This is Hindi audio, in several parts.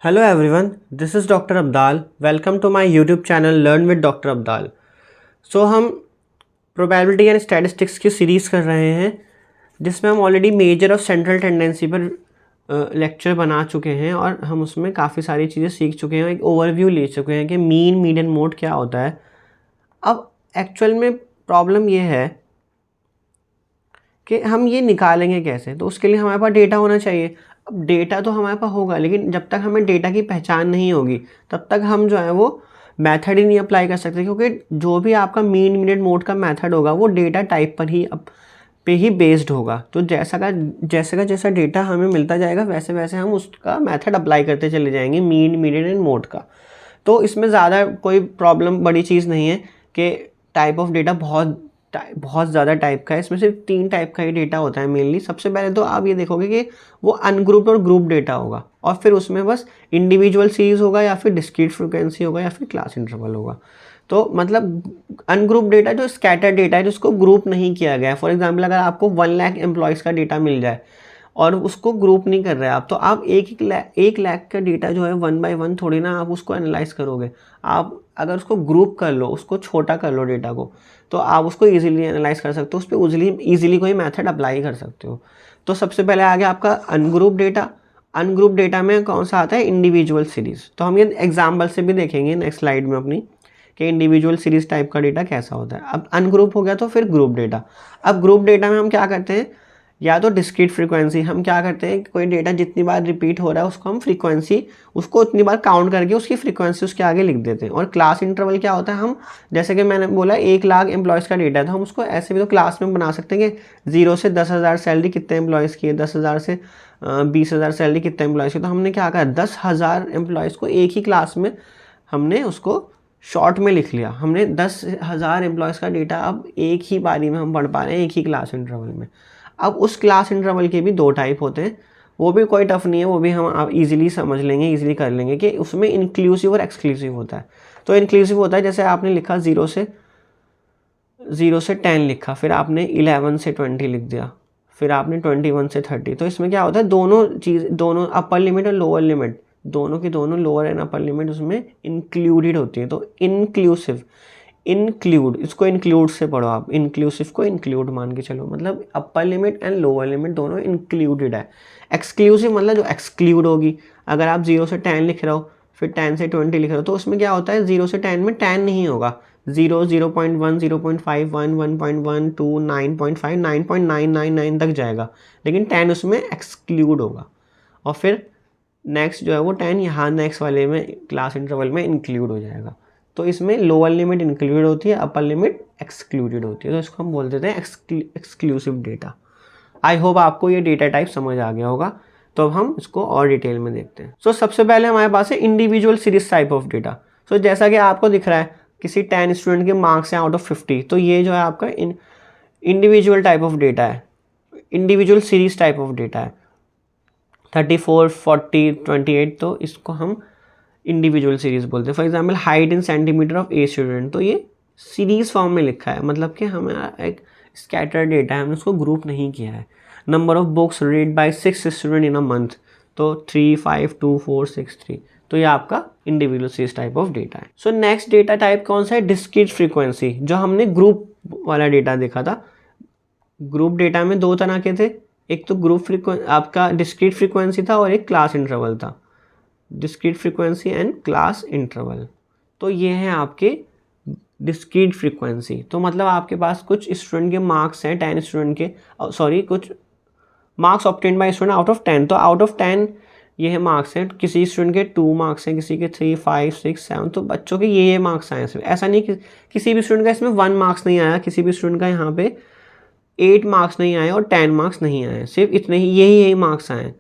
Hello everyone, this is Dr. Abdal. Welcome to my YouTube channel Learn with Dr. Abdal. So हम प्रोबेबिलिटी एंड स्टैटिस्टिक्स की सीरीज़ कर रहे हैं जिसमें हम ऑलरेडी मेजर और सेंट्रल टेंडेंसी पर लेक्चर बना चुके हैं और हम उसमें काफ़ी सारी चीज़ें सीख चुके हैं, एक ओवरव्यू ले चुके हैं कि मीन मीडियन मोड क्या होता है। अब एक्चुअल में प्रॉब्लम ये है कि हम ये निकालेंगे कैसे, तो उसके लिए हमारे पास डेटा होना चाहिए। अब डेटा तो हमारे पास होगा, लेकिन जब तक हमें डेटा की पहचान नहीं होगी तब तक हम जो है वो मेथड ही नहीं अप्लाई कर सकते, क्योंकि जो भी आपका मीन मीडियन मोड का मेथड होगा वो डेटा टाइप पर ही पे ही बेस्ड होगा। तो जैसा डेटा हमें मिलता जाएगा वैसे वैसे हम उसका मेथड अप्लाई करते चले जाएंगे मीन मीडियन एंड मोड का। तो इसमें ज़्यादा कोई प्रॉब्लम बड़ी चीज़ नहीं है कि टाइप ऑफ डेटा बहुत ज़्यादा टाइप का है। इसमें सिर्फ 3 टाइप का ही डेटा होता है मेनली। सबसे पहले तो आप ये देखोगे कि वो अनग्रुप्ड और ग्रुप डेटा होगा, और फिर उसमें बस इंडिविजुअल सीरीज होगा या फिर डिस्क्रीट फ्रीक्वेंसी होगा या फिर क्लास इंटरवल होगा। तो मतलब अनग्रुप डेटा जो स्कैटर डेटा है जिसको ग्रुप नहीं किया गया है। फॉर एग्जाम्पल अगर आपको 1 लाख एम्प्लॉयज़ का डेटा मिल जाए और उसको ग्रुप नहीं कर रहे हैं आप, तो आप एक लाख का डेटा जो है 1 बाय 1 थोड़ी ना आप उसको एनालाइज करोगे। आप अगर उसको ग्रुप कर लो, उसको छोटा कर लो डेटा को, तो आप उसको इजीली एनालाइज कर सकते हो, उस पर ईजिली कोई मेथड अप्लाई कर सकते हो। तो सबसे पहले आ गया आपका अनग्रुप डेटा। अनग्रुप डेटा में कौन सा आता है? Individual series. तो हम ये एग्जाम्पल से भी देखेंगे नेक्स्ट स्लाइड में अपनी कि इंडिविजुअल सीरीज टाइप का डेटा कैसा होता है। अब अनग्रुप हो गया तो फिर ग्रुप डेटा। अब ग्रुप डेटा में हम क्या करते हैं, या तो डिस्क्रीट फ्रीक्वेंसी, हम क्या करते हैं कोई डेटा जितनी बार रिपीट हो रहा है उसको हम फ्रीक्वेंसी उसको उतनी बार काउंट करके उसकी फ्रीक्वेंसी उसके आगे लिख देते हैं। और क्लास इंटरवल क्या होता है, हम जैसे कि मैंने बोला 1 लाख एम्प्लॉयज़ का डेटा है तो हम उसको ऐसे भी तो क्लास में बना सकते हैं कि 0 से 10,000 सैलरी कितने एम्प्लॉयज़ की है, 10,000 से 20,000 सैलरी कितने एम्प्लॉयज़ की। तो हमने क्या कहा, 10,000 एम्प्लॉयज़ को एक ही क्लास में हमने उसको शॉर्ट में लिख लिया। हमने 10,000 एम्प्लॉयज़ का डेटा अब एक ही बारी में हम पढ़ पा रहे हैं, एक ही क्लास इंटरवल में। अब उस क्लास इंटरवल के भी 2 टाइप होते हैं, वो भी कोई टफ नहीं है, वो भी हम आप इजीली समझ लेंगे, इजीली कर लेंगे कि उसमें इंक्लूसिव और एक्सक्लूसिव होता है। तो इंक्लूसिव होता है जैसे आपने लिखा 0 से 10 लिखा, फिर आपने 11 से 20 लिख दिया, फिर आपने 21 से 30। तो इसमें क्या होता है, दोनों अपर लिमिट और लोअर लिमिट दोनों की दोनों लोअर एंड अपर लिमिट उसमें इंक्लूडेड होती है। तो इंक्लूड इसको इंक्लूड से पढ़ो आप, इंक्लूसिव को इंक्लूड मान के चलो, मतलब upper limit and lower limit दोनों इंक्लूडेड है। एक्सक्लूसिव मतलब जो एक्सक्लूड होगी। अगर आप 0 से 10 लिख रहे हो फिर 10 से 20 लिख रहे हो, तो उसमें क्या होता है 0 से 10 में 10 नहीं होगा, 0, 0.1, 0.5, 1, 1.1, 2, 9.5, 9.999 तक जाएगा, लेकिन 10 उसमें एक्सक्लूड होगा। और फिर नेक्स्ट जो है वो 10 यहाँ नेक्स्ट वाले में क्लास इंटरवल में इंक्लूड हो जाएगा। तो इसमें लोअर लिमिट इंक्लूड होती है, अपर लिमिट एक्सक्लूडेड होती है। तो इसको हम बोल देते हैं एक्सक्लूसिव डेटा। आई होप आपको ये डेटा टाइप समझ आ गया होगा। तो अब हम इसको और डिटेल में देखते हैं। सो सबसे पहले हमारे पास है individual series type of data. So जैसा कि आपको दिख रहा है किसी 10 स्टूडेंट के मार्क्स हैं आउट ऑफ 50, तो ये जो है आपका इंडिविजुअल टाइप ऑफ डेटा है, individual series type of data है। 34, 40, 28, तो इसको हम इंडिविजुअल सीरीज बोलते हैं। For example height in centimetre of a student, तो ये सीरीज फॉर्म में लिखा है, मतलब कि हमें एक स्कैटर डेटा है, हमने उसको ग्रुप नहीं किया है। Number of books read by 6 student in a month, तो 3, 5, 2, 4, 6, 3। तो ये आपका individual series type of data है। सो नेक्स्ट डेटा टाइप कौन सा है? Discrete frequency. जो हमने ग्रुप वाला डेटा देखा था, ग्रुप डेटा में 2 तरह के थे, एक तो ग्रुप फ्रीक्वेंसी आपका डिस्क्रीट फ्रीक्वेंसी था और एक क्लास इंटरवल था। Discrete frequency and class interval, तो ये हैं आपके डिस्क्रीट फ्रीक्वेंसी। तो मतलब आपके पास कुछ स्टूडेंट के मार्क्स हैं 10 स्टूडेंट के, सॉरी कुछ marks obtain bye student out of 10, तो आउट ऑफ 10 ये है मार्क्स हैं। किसी स्टूडेंट के 2 मार्क्स हैं, किसी के 3, 5, 6, 7, तो बच्चों के ये मार्क्स आए हैं। ऐसा नहीं कि किसी भी स्टूडेंट का इसमें 1 मार्क्स नहीं आया, किसी भी स्टूडेंट का यहाँ पे 8 मार्क्स नहीं आए और 10 मार्क्स नहीं आए, सिर्फ इतने ही यही मार्क्स आए।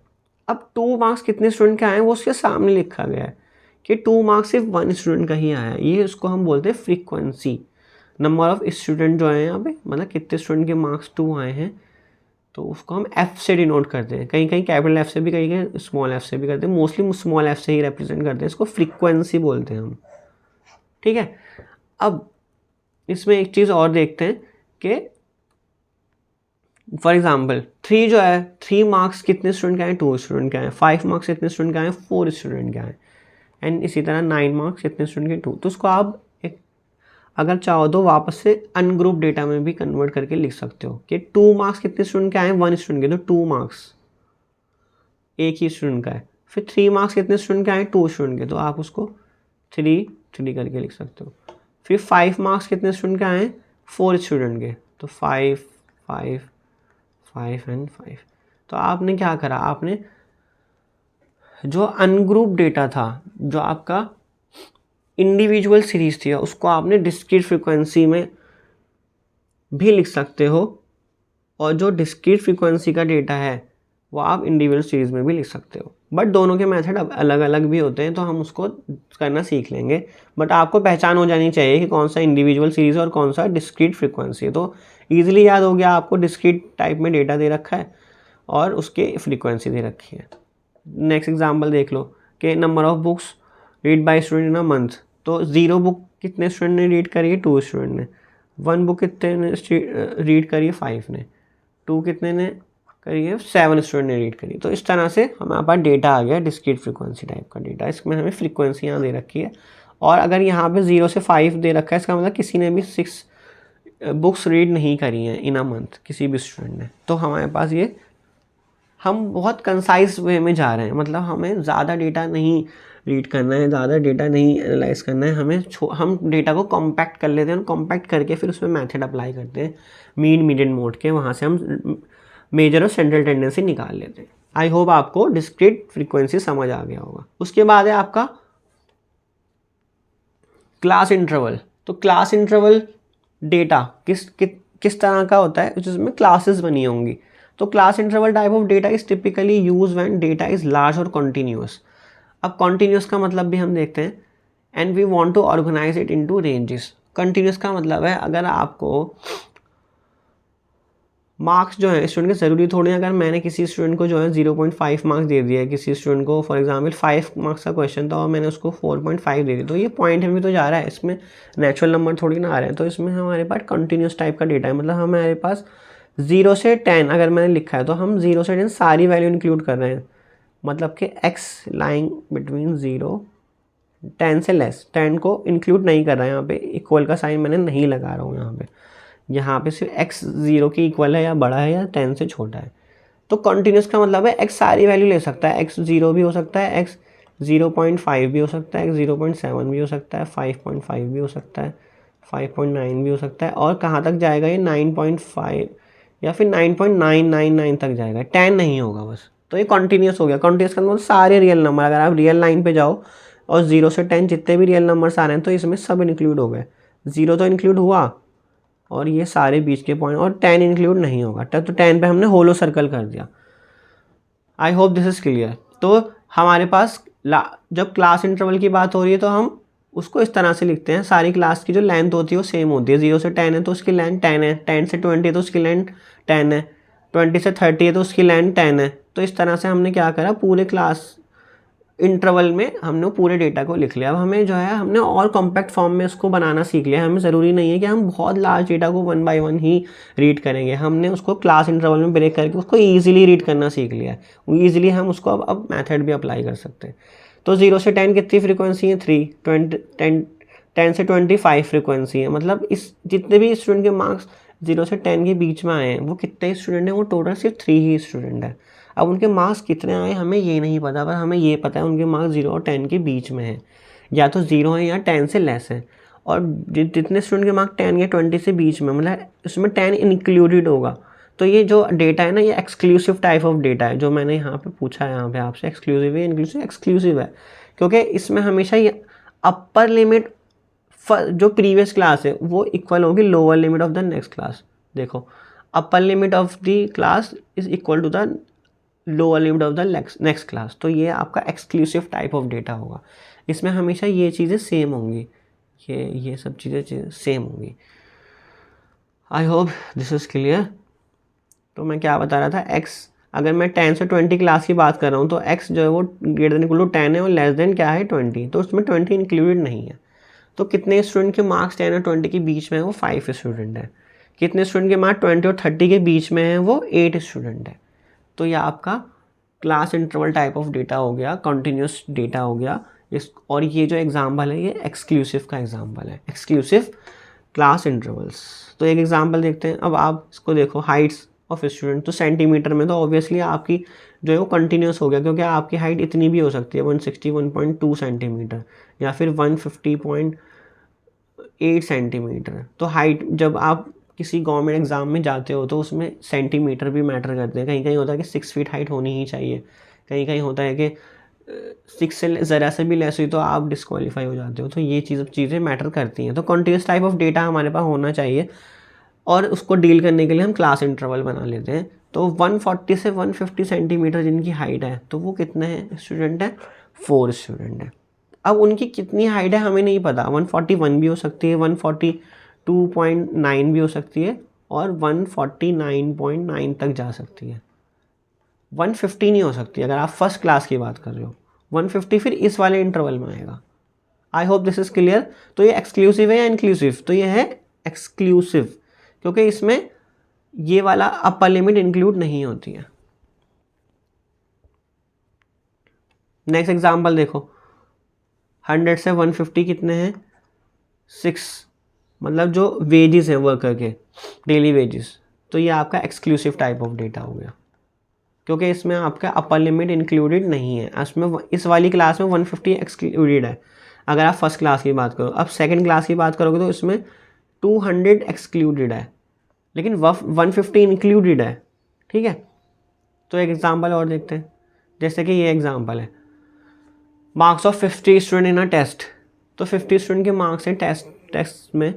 अब 2 मार्क्स कितने स्टूडेंट के आए हैं वो उसके सामने लिखा गया है कि 2 मार्क्स सिर्फ 1 स्टूडेंट का ही आया है। ये उसको हम बोलते हैं फ्रीक्वेंसी, नंबर ऑफ स्टूडेंट जो है यहाँ पे, मतलब कितने स्टूडेंट के मार्क्स 2 आए हैं, तो उसको हम एफ से डिनोट करते हैं। कहीं कहीं कैपिटल एफ से भी, कहीं कहीं स्मॉल एफ से भी करते हैं, मोस्टली स्मॉल एफ से ही रिप्रेजेंट करते हैं, इसको फ्रीक्वेंसी बोलते हैं हम। ठीक है, अब इसमें एक चीज़ और देखते हैं कि फॉर एग्जाम्पल 3 जो है, 3 मार्क्स कितने स्टूडेंट के आए, 2 स्टूडेंट के आए। 5 मार्क्स कितने स्टूडेंट के आए, 4 स्टूडेंट के आए। एंड इसी तरह 9 मार्क्स कितने स्टूडेंट के, 2। तो उसको आप एक अगर चाहो तो वापस से अनग्रुप डेटा में भी कन्वर्ट करके लिख सकते हो कि 2 मार्क्स कितने स्टूडेंट के आए, 1 स्टूडेंट के, तो 2 मार्क्स एक ही स्टूडेंट का है। फिर 3 मार्क्स कितने स्टूडेंट के आए, 2 स्टूडेंट के, तो आप उसको 3 3 करके लिख सकते हो। फिर 5 मार्क्स कितने स्टूडेंट के आए, 4 स्टूडेंट के, तो 5 5 5 एंड 5। तो आपने क्या करा, आपने जो अनग्रुप डेटा था, जो आपका इंडिविजुअल सीरीज थी, उसको आपने डिस्क्रीट फ्रीक्वेंसी में भी लिख सकते हो, और जो डिस्क्रीट फ्रीक्वेंसी का डेटा है वो आप इंडिविजुअल सीरीज में भी लिख सकते हो। बट दोनों के मेथड अब अलग अलग भी होते हैं, तो हम उसको करना सीख लेंगे। बट आपको पहचान हो जानी चाहिए कि कौन सा इंडिविजुअल सीरीज और कौन सा डिस्क्रीट फ्रीक्वेंसी है। तो ईजिली याद हो गया आपको, डिस्क्रीट टाइप में डेटा दे रखा है और उसके फ्रीक्वेंसी दे रखी है। नेक्स्ट एग्जाम्पल देख लो कि number of books read by student in a month. तो 0 बुक कितने स्टूडेंट ने रीड करी है, 2 स्टूडेंट ने। 1 बुक कितने ने रीड करी है, 5 ने। 2 कितने ने करी है, 7 स्टूडेंट ने रीड करी। तो इस तरह से हमारे पास डेटा आ गया, डिस्क्रीट फ्रीक्वेंसी टाइप का डेटा। इसमें हमें फ्रीक्वेंसी यहाँ दे रखी है, और अगर यहाँ पे 0 से 5 दे रखा है, इसका मतलब किसी ने भी 6 बुक्स रीड नहीं करी हैं इन अ मंथ, किसी भी स्टूडेंट ने। तो हमारे पास ये, हम बहुत कंसाइज वे में जा रहे हैं, मतलब हमें ज़्यादा डेटा नहीं रीड करना है, ज़्यादा डेटा नहीं एनालाइज करना है, हम डेटा को कॉम्पैक्ट कर लेते हैं, कॉम्पैक्ट करके फिर उसमें मेथड अप्लाई करते हैं मीन मीडियन मोड के, वहाँ से हम मेजर और सेंट्रल टेंडेंसी निकाल लेते हैं। आई होप आपको डिस्क्रीट फ्रीक्वेंसी समझ आ गया होगा। उसके बाद है आपका क्लास इंटरवल। तो क्लास इंटरवल डेटा किस तरह का होता है, जिसमें क्लासेस बनी होंगी। तो class interval type of data is typically use when data is large और कॉन्टिन्यूस। अब कॉन्टिन्यूस का मतलब भी हम देखते हैं, and we want to organise it into ranges. Continuous का मतलब है, अगर आपको मार्क्स जो है स्टूडेंट के ज़रूरी थोड़ी, अगर मैंने किसी स्टूडेंट को जो है 0.5 मार्क्स दे दिया है, किसी स्टूडेंट को फॉर एग्जांपल 5 मार्क्स का क्वेश्चन था और मैंने उसको 4.5 दे दी, तो ये पॉइंट में तो जा रहा है, इसमें नेचुरल नंबर थोड़ी ना आ रहे हैं। तो इसमें हमारे पास कंटिन्यूस टाइप का डेटा है, मतलब हमारे पास 0 से 10 अगर मैंने लिखा है तो हम 0 से 10 सारी वैल्यू इंक्लूड कर रहे हैं, मतलब कि x लाइंग बिटवीन 0 10 से लेस, 10 को इंक्लूड नहीं कर रहा है। यहाँ पे इक्वल का साइन मैंने नहीं लगा रहा हूँ, यहाँ पे सिर्फ x 0 के इक्वल है या बड़ा है या 10 से छोटा है। तो कंटिन्यूस का मतलब है x सारी वैल्यू ले सकता है, x 0 भी हो सकता है, x 0.5 भी हो सकता है, x 0.7 भी हो सकता है, 5.5 भी हो सकता है, 5.9 भी हो सकता है, और कहाँ तक जाएगा ये 9.5 या फिर 9.999 तक जाएगा, 10 नहीं होगा बस। तो ये कॉन्टीन्यूस हो गया। कॉन्टीन्यूस का मतलब सारे रियल नंबर, अगर आप रियल लाइन पे जाओ और 0 से 10 जितने भी रियल नंबर्स आ रहे हैं तो इसमें सब इंक्लूड हो गए। 0 तो इंक्लूड हुआ और ये सारे बीच के पॉइंट, और 10 इंक्लूड नहीं होगा, तो 10 पे हमने होलो सर्कल कर दिया। I hope this is clear. तो हमारे पास जब क्लास इंटरवल की बात हो रही है तो हम उसको इस तरह से लिखते हैं, सारी क्लास की जो लेंथ होती है वो सेम होती है। 0 से 10 है तो उसकी लेंथ 10 है, 10 से 20 है तो उसकी लेंथ 10 है, 20 से 30 है तो उसकी लेंथ 10 है। तो इस तरह से हमने क्या करा, पूरे क्लास इंटरवल में हमने पूरे डेटा को लिख लिया। अब हमें जो है, हमने और कॉम्पैक्ट फॉर्म में उसको बनाना सीख लिया। हमें ज़रूरी नहीं है कि हम बहुत लार्ज डेटा को 1 बाय 1 ही रीड करेंगे, हमने उसको क्लास इंटरवल में ब्रेक करके उसको ईजिली रीड करना सीख लिया है। ईजिली हम उसको अब मेथड भी अप्लाई कर सकते हैं। तो 0 से 10 कितनी फ्रीक्वेंसी है, 3। 10 से 25 फ्रीक्वेंसी है, मतलब इस जितने भी स्टूडेंट के मार्क्स 0 से 10 के बीच में आए हैं वो कितने स्टूडेंट हैं, वो टोटल सिर्फ 3 ही स्टूडेंट है। अब उनके मार्क्स कितने आए हमें ये नहीं पता, पर हमें ये पता है उनके मार्क्स 0 और 10 के बीच में हैं, या तो 0 है या 10 से लेस है। और जितने स्टूडेंट के मार्क्स 10 या 20 से बीच में, मतलब उसमें 10 इंक्लूडेड होगा। तो ये जो डेटा है ना, ये एक्सक्लूसिव टाइप ऑफ डेटा है, जो मैंने यहाँ पे पूछा है, यहाँ पे आपसे एक्सक्लूसिव है इंक्लूसिव, एक्सक्लूसिव है, क्योंकि इसमें हमेशा ये अपर लिमिट जो प्रीवियस क्लास है वो इक्वल होगी lower limit of the next class. देखो, upper limit of the class is equal to the lower limit of the next class. तो ये आपका एक्सक्लूसिव टाइप ऑफ डेटा होगा, इसमें हमेशा ये चीज़ें सेम होंगी, ये सब चीज़ें सेम होंगी। I hope this is clear. तो मैं क्या बता रहा था, x अगर मैं 10 से 20 क्लास की बात कर रहा हूँ तो x जो है वो ग्रेटर देन इक्वल टू 10 है और लेस देन क्या है 20, तो उसमें 20 इंक्लूडेड नहीं है। तो कितने स्टूडेंट के मार्क्स 10 और 20 के बीच में है, वो 5 स्टूडेंट है। कितने स्टूडेंट के मार्क्स 20 और 30 के बीच में हैं, वो 8 स्टूडेंट है। तो ये आपका class interval type of data हो गया, कंटिन्यूस डेटा हो गया इस। और ये जो एग्जाम्पल है ये एक्सक्लूसिव का एग्जाम्पल है, एक्सक्लूसिव क्लास इंटरवल्स। तो एक एग्जाम्पल देखते हैं। अब आप इसको देखो, हाइट्स ऑफ स्टूडेंट, तो सेंटीमीटर में तो ऑब्वियसली आपकी जो है वो कंटिन्यूस हो गया, क्योंकि आपकी हाइट इतनी भी हो सकती है 161.2 सेंटीमीटर या फिर 150.8 सेंटीमीटर। तो हाइट, जब आप किसी गवर्नमेंट एग्जाम में जाते हो तो उसमें सेंटीमीटर भी मैटर करते हैं। कहीं कहीं होता है कि 6 फीट हाइट होनी ही चाहिए, कहीं कहीं होता है कि 6 से ज़रा से भी लेस हुई तो आप डिस्क्वालीफाई हो जाते हो। तो ये चीज़ें मैटर करती हैं। तो कॉन्टिन्यूस टाइप ऑफ डेटा हमारे पास होना चाहिए, और उसको डील करने के लिए हम क्लास इंटरवल बना लेते हैं। तो 140 से 150 सेंटीमीटर जिनकी हाइट है, तो वो कितने हैं स्टूडेंट हैं, 4 स्टूडेंट हैं। अब उनकी कितनी हाइट है हमें नहीं पता, 141 भी हो सकती है, 142.9 भी हो सकती है, और 149.9 तक जा सकती है। 150 नहीं हो सकती अगर आप फर्स्ट क्लास की बात कर रहे हो। 150 फिर इस वाले इंटरवल में आएगा। I hope this is clear. तो ये एक्सक्लूसिव है या इंक्लूसिव, तो ये है एक्सक्लूसिव, क्योंकि इसमें ये वाला अपर लिमिट इंक्लूड नहीं होती है। नेक्स्ट एग्जांपल देखो, 100 से 150 कितने हैं, 6, मतलब जो वेजेस हैं वर्कर के, डेली वेजेस। तो ये आपका एक्सक्लूसिव टाइप ऑफ डेटा हो गया, क्योंकि इसमें आपका अपर लिमिट इंक्लूडेड नहीं है। इसमें इस वाली क्लास में 150 एक्सक्लूडेड है अगर आप फर्स्ट क्लास की बात करो। अब सेकंड क्लास की बात करोगे तो इसमें 200 एक्सक्लूडेड है, लेकिन 150 इंक्लूडेड है। ठीक है, तो एक एग्जांपल और देखते हैं। जैसे कि ये एग्जांपल है, marks of 50 student in a test. तो 50 स्टूडेंट के मार्क्स हैं टेस्ट में,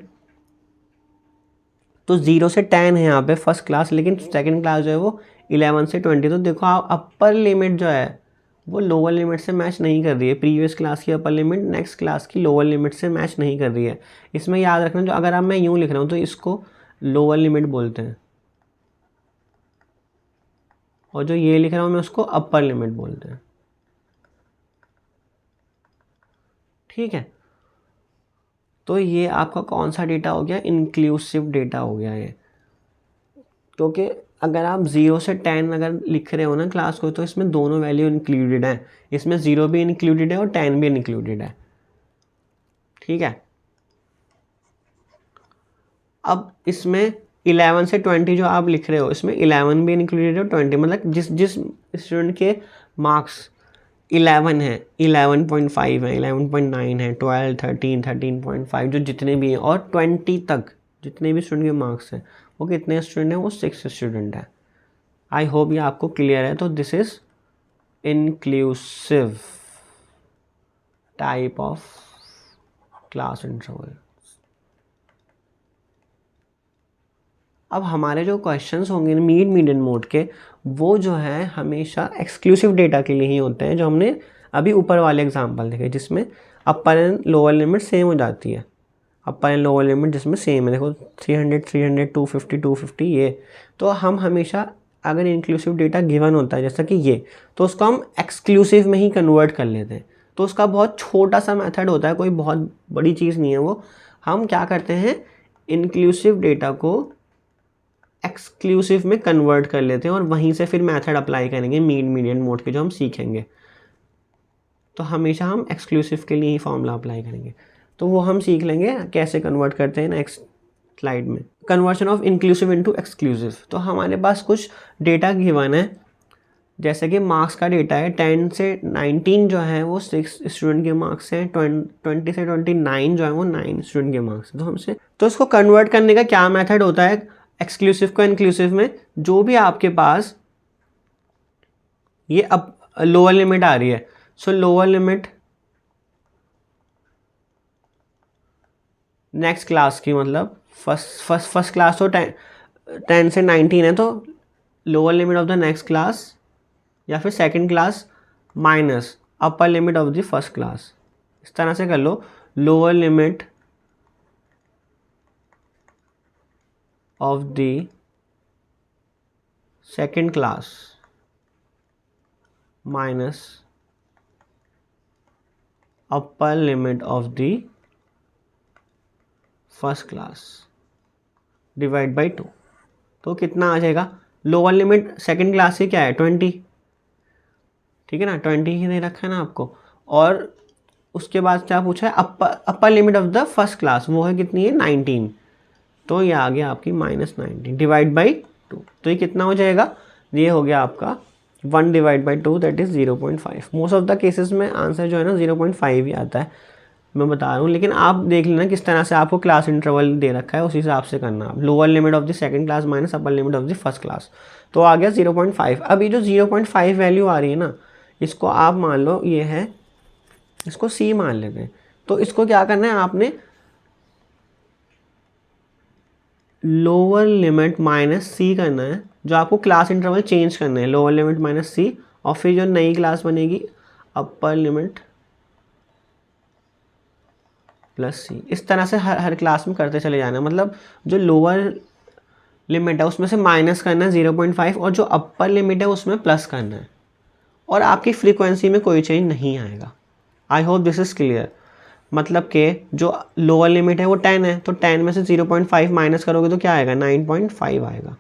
तो 0 से 10 है यहाँ पे फर्स्ट क्लास, लेकिन सेकंड क्लास जो है वो 11 से 20। तो देखो आप अपर लिमिट जो है वो लोअर लिमिट से मैच नहीं कर रही है। प्रीवियस क्लास की अपर लिमिट नेक्स्ट क्लास की लोअर लिमिट से मैच नहीं कर रही है। इसमें याद रखना, जो अगर आप मैं यूँ लिख रहा हूँ तो इसको लोअर लिमिट बोलते हैं, और जो ये लिख रहा हूँ मैं उसको अपर लिमिट बोलते हैं। ठीक है, तो ये आपका कौन सा डेटा हो गया, इंक्लूसिव डेटा हो गया ये। क्योंकि अगर आप 0 से 10 अगर लिख रहे हो ना क्लास को, तो इसमें दोनों वैल्यू इंक्लूडेड है, इसमें 0 भी इंक्लूडेड है और 10 भी इंक्लूडेड है। ठीक है, अब इसमें 11 से 20 जो आप लिख रहे हो, इसमें 11 भी इंक्लूडेड है और 20, मतलब जिस स्टूडेंट के मार्क्स 11 है, 11.5 है, 11.9 है, 12, 13, 13.5 जो जितने भी हैं, और 20 तक जितने भी स्टूडेंट के मार्क्स हैं, वो कितने स्टूडेंट हैं, वो 6 स्टूडेंट है। आई होप ये आपको क्लियर है। तो this is inclusive type of class interval. अब हमारे जो क्वेश्चंस होंगे मिड मीडियन मोड के, वो जो है हमेशा एक्सक्लूसिव डेटा के लिए ही होते हैं, जो हमने अभी ऊपर वाले एग्जांपल देखे जिसमें अपर एंड लोअर लिमिट सेम हो जाती है। अपर एंड लोअर लिमिट जिसमें सेम है, देखो 300, 300, 250, 250 ये। तो हम हमेशा अगर इंक्लूसिव डेटा गिवन होता है जैसा कि ये, तो उसको हम एक्सक्लूसिव में ही कन्वर्ट कर लेते हैं। तो उसका बहुत छोटा सा मेथड होता है, कोई बहुत बड़ी चीज़ नहीं है वो। हम क्या करते हैं, इंक्लूसिव डेटा को एक्सक्लूसिव में कन्वर्ट कर लेते हैं, और वहीं से फिर मेथड अप्लाई करेंगे मिड मीडियन मोड के जो हम सीखेंगे। तो हमेशा हम एक्सक्लूसिव के लिए ही फॉर्मूला अप्लाई करेंगे, तो वो हम सीख लेंगे कैसे कन्वर्ट करते हैं नेक्स्ट स्लाइड में। Conversion of inclusive into exclusive. तो हमारे पास कुछ डेटा गिवन है, जैसे कि मार्क्स का डेटा है, 10 से 19 जो है वो 6 स्टूडेंट के मार्क्स हैं, 20 से 29 जो है वो 9 स्टूडेंट के मार्क्स हैं। तो हमसे तो इसको कन्वर्ट करने का क्या मेथड होता है एक्सक्लूसिव को इंक्लूसिव में। जो भी आपके पास ये अब लोअर लिमिट आ रही है, सो लोअर लिमिट नेक्स्ट क्लास की, मतलब फर्स्ट क्लास तो 10 से 19 है, तो lower limit of the next class या फिर second class minus upper limit of the first class. इस तरह से कर लो, lower limit of the second class minus upper limit of the first class. Divide by 2, तो कितना आ जाएगा? लोअर लिमिट सेकंड क्लास की क्या है? 20, ठीक है ना, 20 ही दे रखा है ना आपको। और उसके बाद क्या पूछा है? अपर limit of the first class, वो है कितनी है? 19, तो ये आ गया आपकी -19 डिवाइड बाई 2, तो ये कितना हो जाएगा? ये हो गया आपका 1 divide by 2 that is 0.5। Most of the cases में आंसर जो है ना 0.5 ही आता है, मैं बता रहा हूँ, लेकिन आप देख लेना किस तरह से आपको क्लास इंटरवल दे रखा है, उस हिसाब से करना आप। Lower limit of the second class minus upper limit of the first class, तो आ गया 0.5। अब ये जो 0.5 वैल्यू आ रही है ना, इसको आप मान लो ये है, इसको सी मान लेते हैं। तो इसको क्या करना है आपने? लोअर लिमिट माइनस सी करना है, जो आपको क्लास इंटरवल चेंज करना है, लोअर लिमिट माइनस सी, और फिर जो नई क्लास बनेगी अपर लिमिट प्लस सी। इस तरह से हर क्लास में करते चले जाना। मतलब जो लोअर लिमिट है उसमें से माइनस करना है 0.5, और जो अपर लिमिट है उसमें प्लस करना है, और आपकी फ्रीक्वेंसी में कोई चेंज नहीं आएगा। I hope this is clear. मतलब कि जो लोअर लिमिट है वो 10 है, तो 10 में से 0.5 माइनस करोगे तो क्या आएगा? 9.5 आएगा।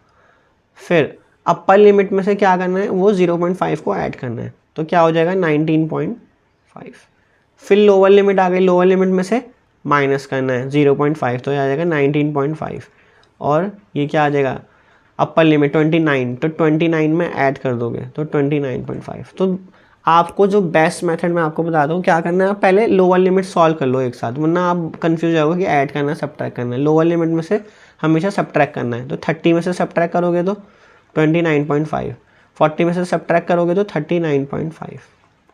फिर अपर लिमिट में से क्या करना है? वो 0.5 को ऐड करना है, तो क्या हो जाएगा? 19.5। फिर लोअर लिमिट आ गई, लोअर लिमिट में से माइनस करना है 0.5, तो आ जाएगा 19.5, और ये क्या आ जाएगा? अपर लिमिट 29, तो 29 में ऐड कर दोगे तो 29.5। तो आपको जो बेस्ट मेथड मैं आपको बताता हूँ क्या करना है, आप पहले लोअर लिमिट सॉल्व कर लो एक साथ, वरना आप कंफ्यूज जाओगे कि ऐड करना है सब्ट्रैक्ट करना है। लोअर लिमिट में से हमेशा सब्ट्रैक्ट करना है, तो 30 में से सब्ट्रैक्ट करोगे तो 29.5, 40 में से सब्ट्रैक्ट करोगे तो 39.5,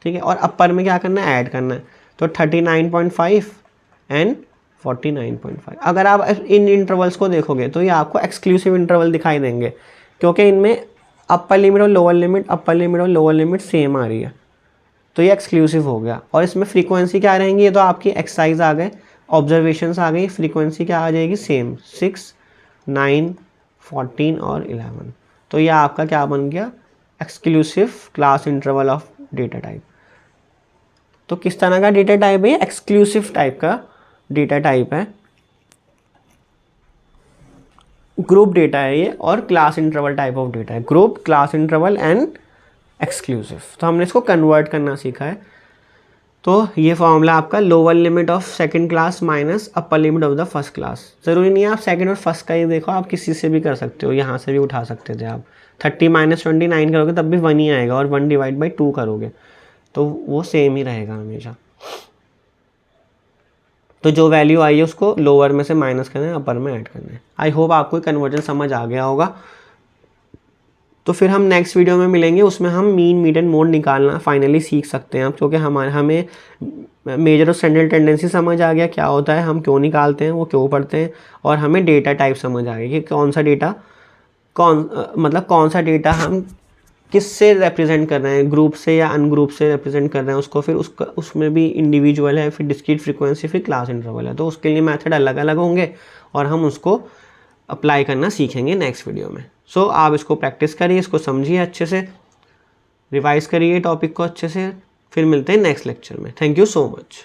ठीक है। और अपर में क्या करना है? ऐड करना है, तो 39.5 एंड 49.5। अगर आप इन इंटरवल्स को देखोगे तो ये आपको एक्सक्लूसिव इंटरवल दिखाई देंगे, क्योंकि इनमें अपर लिमिट और लोअर लिमिट, अपर लिमिट और लोअर लिमिट सेम आ रही है, तो ये एक्सक्लूसिव हो गया। और इसमें फ्रीक्वेंसी क्या रहेंगी? ये तो आपकी एक्सरसाइज आ गए, ऑब्जर्वेशंस आ गई, फ्रीक्वेंसी क्या आ जाएगी? सेम 6, 9, 14 और 11। तो ये आपका क्या बन गया? Exclusive class interval of data type. तो किस तरह का डेटा टाइप है? एक्सक्लूसिव टाइप का डेटा टाइप है, ग्रुप डेटा है ये, और class interval type of data है। Group, class interval and exclusive. तो हमने इसको कन्वर्ट करना सीखा है। तो ये फॉर्मूला आपका lower limit of second class minus upper limit of the first class. ज़रूरी नहीं है आप सेकंड और फर्स्ट का ही देखो, आप किसी से भी कर सकते हो, यहाँ से भी उठा सकते थे आप। 30 माइनस 29 करोगे तब भी 1 ही आएगा, और 1 डिवाइड बाई 2 करोगे तो वो सेम ही रहेगा हमेशा। तो जो वैल्यू आई है उसको लोअर में से माइनस करना है, अपर में ऐड करना है। आई होप आपको कन्वर्जन समझ आ गया होगा। तो फिर हम नेक्स्ट वीडियो में मिलेंगे, उसमें हम मीन, मीडियन, मोड निकालना फाइनली सीख सकते हैं आप, क्योंकि हमें मेजर और स्टैंडर्ड टेंडेंसी समझ आ गया क्या होता है, हम क्यों निकालते हैं, वो क्यों पढ़ते हैं, और हमें डेटा टाइप समझ आ गया कि कौन सा डेटा कौन सा डेटा हम किससे रिप्रेजेंट कर रहे हैं, ग्रुप से या अनग्रुप से रिप्रेजेंट कर रहे हैं उसको। फिर उसमें भी इंडिविजुअल है, फिर डिस्क्रीट फ्रीक्वेंसी, फिर क्लास इंटरवल है। तो उसके लिए मेथड अलग अलग होंगे और हम उसको अप्लाई करना सीखेंगे नेक्स्ट वीडियो में। सो आप इसको प्रैक्टिस करिए, इसको समझिए अच्छे से, रिवाइज करिए टॉपिक को अच्छे से। फिर मिलते हैं नेक्स्ट लेक्चर में। Thank you so much.